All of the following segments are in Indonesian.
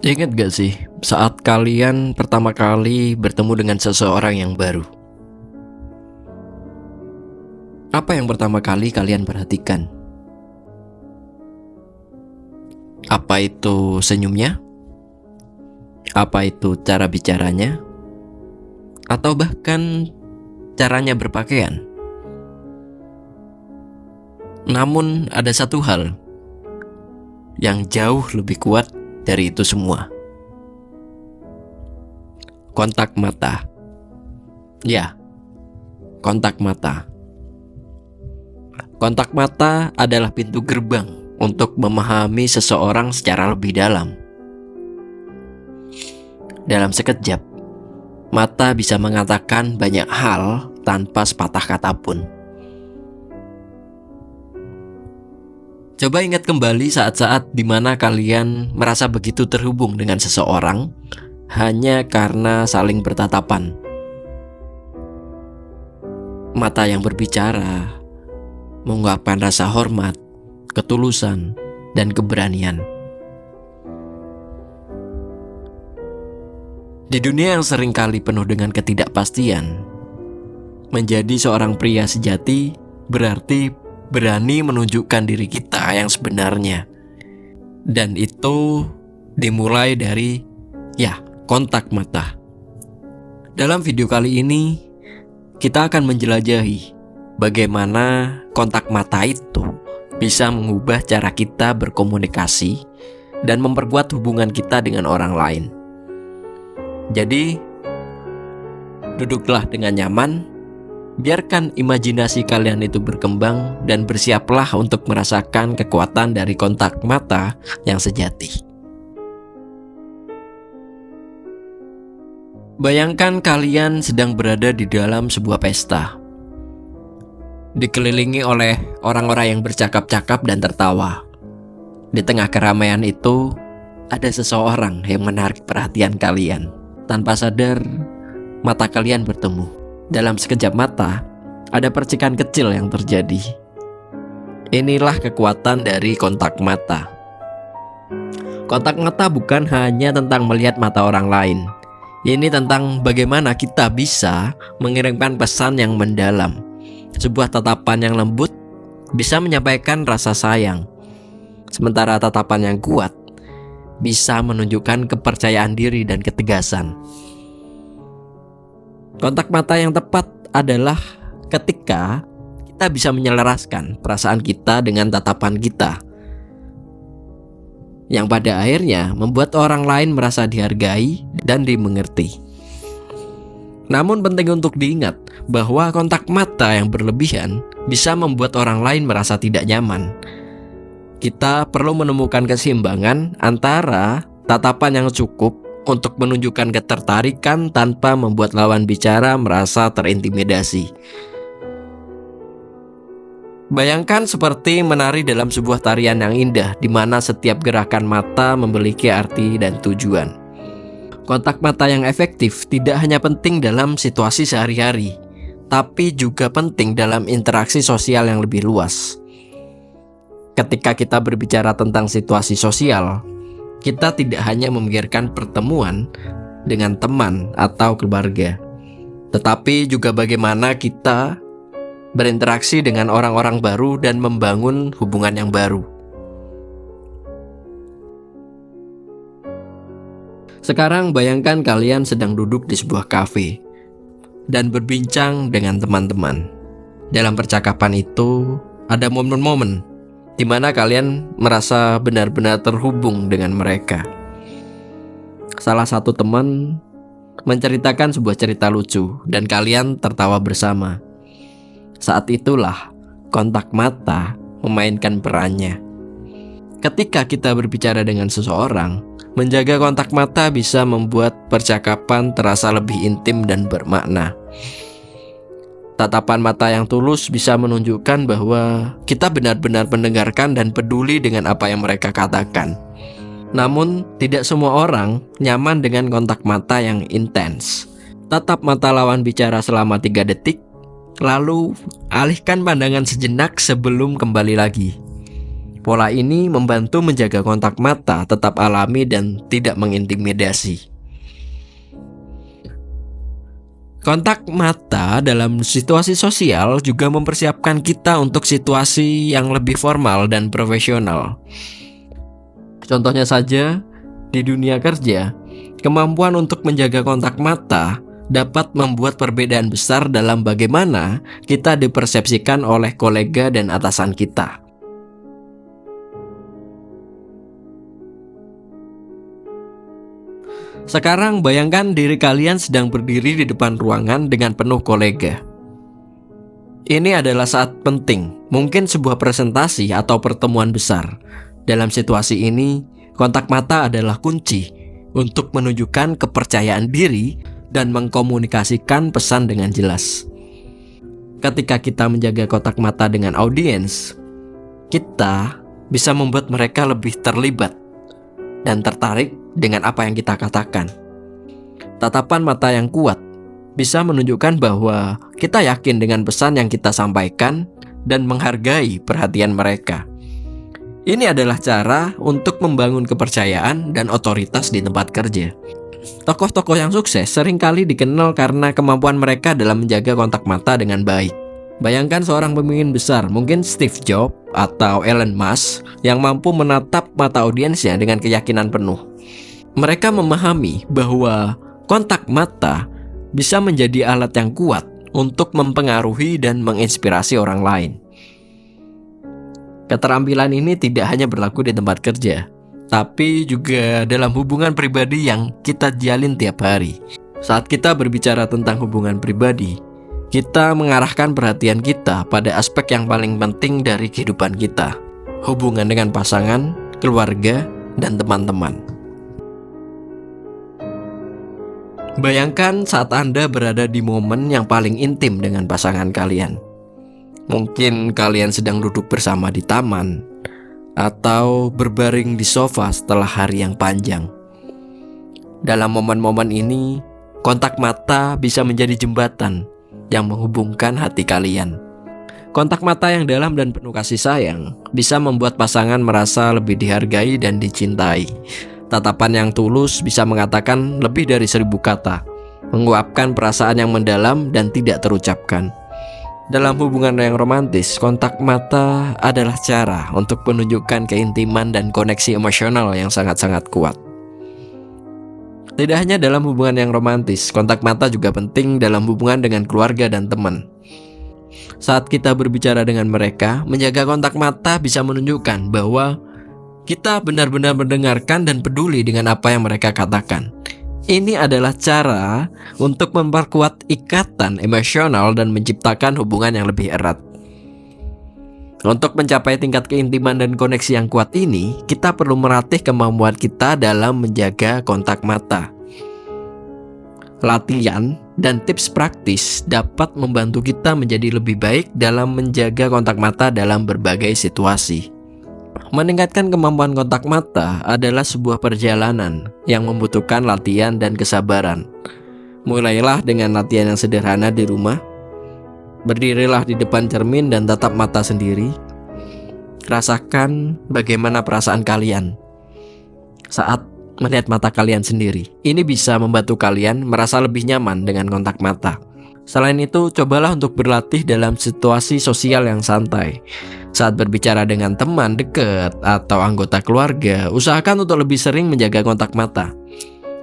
Ingat gak sih saat kalian pertama kali bertemu dengan seseorang yang baru? Apa yang pertama kali kalian perhatikan? Apa itu senyumnya? Apa itu cara bicaranya? Atau bahkan caranya berpakaian? Namun ada satu hal yang jauh lebih kuat dari itu semua. Kontak mata. Ya, kontak mata. Kontak mata adalah pintu gerbang untuk memahami seseorang secara lebih dalam. Dalam sekejap, mata bisa mengatakan banyak hal tanpa sepatah kata pun. Coba ingat kembali saat-saat di mana kalian merasa begitu terhubung dengan seseorang hanya karena saling bertatapan. Mata yang berbicara, mengungkapkan rasa hormat, ketulusan, dan keberanian. Di dunia yang seringkali penuh dengan ketidakpastian, menjadi seorang pria sejati berarti berani menunjukkan diri kita yang sebenarnya. Dan itu dimulai dari kontak mata. Dalam video kali ini kita akan menjelajahi bagaimana kontak mata itu bisa mengubah cara kita berkomunikasi dan memperkuat hubungan kita dengan orang lain. Jadi, duduklah dengan nyaman. Biarkan imajinasi kalian itu berkembang dan bersiaplah untuk merasakan kekuatan dari kontak mata yang sejati. Bayangkan kalian sedang berada di dalam sebuah pesta, dikelilingi oleh orang-orang yang bercakap-cakap dan tertawa. Di tengah keramaian itu, ada seseorang yang menarik perhatian kalian. Tanpa sadar, mata kalian bertemu. Dalam sekejap mata, ada percikan kecil yang terjadi. Inilah kekuatan dari kontak mata. Kontak mata bukan hanya tentang melihat mata orang lain. Ini tentang bagaimana kita bisa mengirimkan pesan yang mendalam. Sebuah tatapan yang lembut bisa menyampaikan rasa sayang, sementara tatapan yang kuat bisa menunjukkan kepercayaan diri dan ketegasan. Kontak mata yang tepat adalah ketika kita bisa menyelaraskan perasaan kita dengan tatapan kita, yang pada akhirnya membuat orang lain merasa dihargai dan dimengerti. Namun penting untuk diingat bahwa kontak mata yang berlebihan bisa membuat orang lain merasa tidak nyaman. Kita perlu menemukan keseimbangan antara tatapan yang cukup untuk menunjukkan ketertarikan tanpa membuat lawan bicara merasa terintimidasi. Bayangkan seperti menari dalam sebuah tarian yang indah, di mana setiap gerakan mata memiliki arti dan tujuan. Kontak mata yang efektif tidak hanya penting dalam situasi sehari-hari, tapi juga penting dalam interaksi sosial yang lebih luas. Ketika kita berbicara tentang situasi sosial, kita tidak hanya memikirkan pertemuan dengan teman atau keluarga, tetapi juga bagaimana kita berinteraksi dengan orang-orang baru dan membangun hubungan yang baru. Sekarang bayangkan kalian sedang duduk di sebuah kafe dan berbincang dengan teman-teman. Dalam percakapan itu ada momen-momen di mana kalian merasa benar-benar terhubung dengan mereka. Salah satu teman menceritakan sebuah cerita lucu dan kalian tertawa bersama. Saat itulah kontak mata memainkan perannya. Ketika kita berbicara dengan seseorang, menjaga kontak mata bisa membuat percakapan terasa lebih intim dan bermakna. Tatapan mata yang tulus bisa menunjukkan bahwa kita benar-benar mendengarkan dan peduli dengan apa yang mereka katakan. Namun, tidak semua orang nyaman dengan kontak mata yang intens. Tatap mata lawan bicara selama 3 detik, lalu alihkan pandangan sejenak sebelum kembali lagi. Pola ini membantu menjaga kontak mata tetap alami dan tidak mengintimidasi. Kontak mata dalam situasi sosial juga mempersiapkan kita untuk situasi yang lebih formal dan profesional. Contohnya saja, di dunia kerja, kemampuan untuk menjaga kontak mata dapat membuat perbedaan besar dalam bagaimana kita dipersepsikan oleh kolega dan atasan kita. Sekarang bayangkan diri kalian sedang berdiri di depan ruangan dengan penuh kolega. Ini adalah saat penting, mungkin sebuah presentasi atau pertemuan besar. Dalam situasi ini, kontak mata adalah kunci untuk menunjukkan kepercayaan diri dan mengkomunikasikan pesan dengan jelas. Ketika kita menjaga kontak mata dengan audiens, kita bisa membuat mereka lebih terlibat dan tertarik dengan apa yang kita katakan. Tatapan mata yang kuat bisa menunjukkan bahwa kita yakin dengan pesan yang kita sampaikan dan menghargai perhatian mereka. Ini adalah cara untuk membangun kepercayaan dan otoritas di tempat kerja. Tokoh-tokoh yang sukses seringkali dikenal karena kemampuan mereka dalam menjaga kontak mata dengan baik. Bayangkan seorang pemimpin besar, mungkin Steve Jobs atau Elon Musk, yang mampu menatap mata audiensnya dengan keyakinan penuh. Mereka memahami bahwa kontak mata bisa menjadi alat yang kuat untuk mempengaruhi dan menginspirasi orang lain. Keterampilan ini tidak hanya berlaku di tempat kerja, tapi juga dalam hubungan pribadi yang kita jalin tiap hari. Saat kita berbicara tentang hubungan pribadi, kita mengarahkan perhatian kita pada aspek yang paling penting dari kehidupan kita, hubungan dengan pasangan, keluarga, dan teman-teman. Bayangkan saat Anda berada di momen yang paling intim dengan pasangan kalian. Mungkin kalian sedang duduk bersama di taman, atau berbaring di sofa setelah hari yang panjang. Dalam momen-momen ini, kontak mata bisa menjadi jembatan yang menghubungkan hati kalian. Kontak mata yang dalam dan penuh kasih sayang bisa membuat pasangan merasa lebih dihargai dan dicintai. Tatapan yang tulus bisa mengatakan lebih dari 1000 kata, menguapkan perasaan yang mendalam dan tidak terucapkan. Dalam hubungan yang romantis, kontak mata adalah cara untuk menunjukkan keintiman dan koneksi emosional yang sangat-sangat kuat. Tidak hanya dalam hubungan yang romantis, kontak mata juga penting dalam hubungan dengan keluarga dan teman. Saat kita berbicara dengan mereka, menjaga kontak mata bisa menunjukkan bahwa kita benar-benar mendengarkan dan peduli dengan apa yang mereka katakan. Ini adalah cara untuk memperkuat ikatan emosional dan menciptakan hubungan yang lebih erat. Untuk mencapai tingkat keintiman dan koneksi yang kuat ini, kita perlu melatih kemampuan kita dalam menjaga kontak mata. Latihan dan tips praktis dapat membantu kita menjadi lebih baik dalam menjaga kontak mata dalam berbagai situasi. Meningkatkan kemampuan kontak mata adalah sebuah perjalanan yang membutuhkan latihan dan kesabaran. Mulailah dengan latihan yang sederhana di rumah. Berdirilah di depan cermin dan tatap mata sendiri. Rasakan bagaimana perasaan kalian saat melihat mata kalian sendiri. Ini bisa membantu kalian merasa lebih nyaman dengan kontak mata. Selain itu, cobalah untuk berlatih dalam situasi sosial yang santai. Saat berbicara dengan teman dekat atau anggota keluarga, usahakan untuk lebih sering menjaga kontak mata.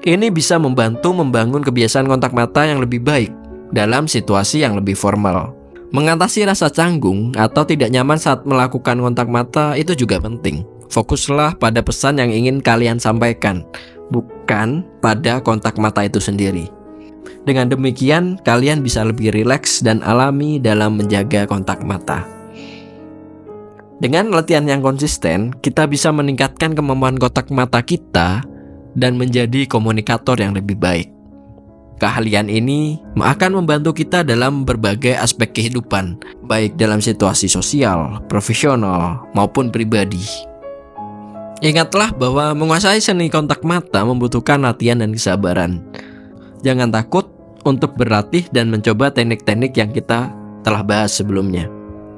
Ini bisa membantu membangun kebiasaan kontak mata yang lebih baik dalam situasi yang lebih formal. Mengatasi rasa canggung atau tidak nyaman saat melakukan kontak mata itu juga penting. Fokuslah pada pesan yang ingin kalian sampaikan, bukan pada kontak mata itu sendiri. Dengan demikian, kalian bisa lebih rileks dan alami dalam menjaga kontak mata. Dengan latihan yang konsisten, kita bisa meningkatkan kemampuan kontak mata kita dan menjadi komunikator yang lebih baik. Keahlian ini akan membantu kita dalam berbagai aspek kehidupan, baik dalam situasi sosial, profesional, maupun pribadi. Ingatlah bahwa menguasai seni kontak mata membutuhkan latihan dan kesabaran. Jangan takut untuk berlatih dan mencoba teknik-teknik yang kita telah bahas sebelumnya.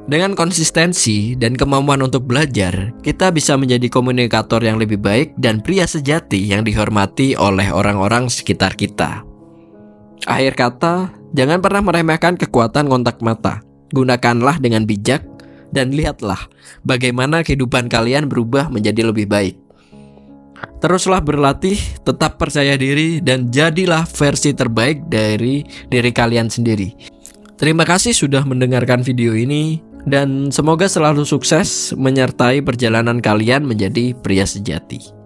Dengan konsistensi dan kemampuan untuk belajar, kita bisa menjadi komunikator yang lebih baik dan pria sejati yang dihormati oleh orang-orang sekitar kita. Akhir kata, jangan pernah meremehkan kekuatan kontak mata. Gunakanlah dengan bijak dan lihatlah bagaimana kehidupan kalian berubah menjadi lebih baik. Teruslah berlatih, tetap percaya diri, dan jadilah versi terbaik dari diri kalian sendiri. Terima kasih sudah mendengarkan video ini, dan semoga selalu sukses menyertai perjalanan kalian menjadi pria sejati.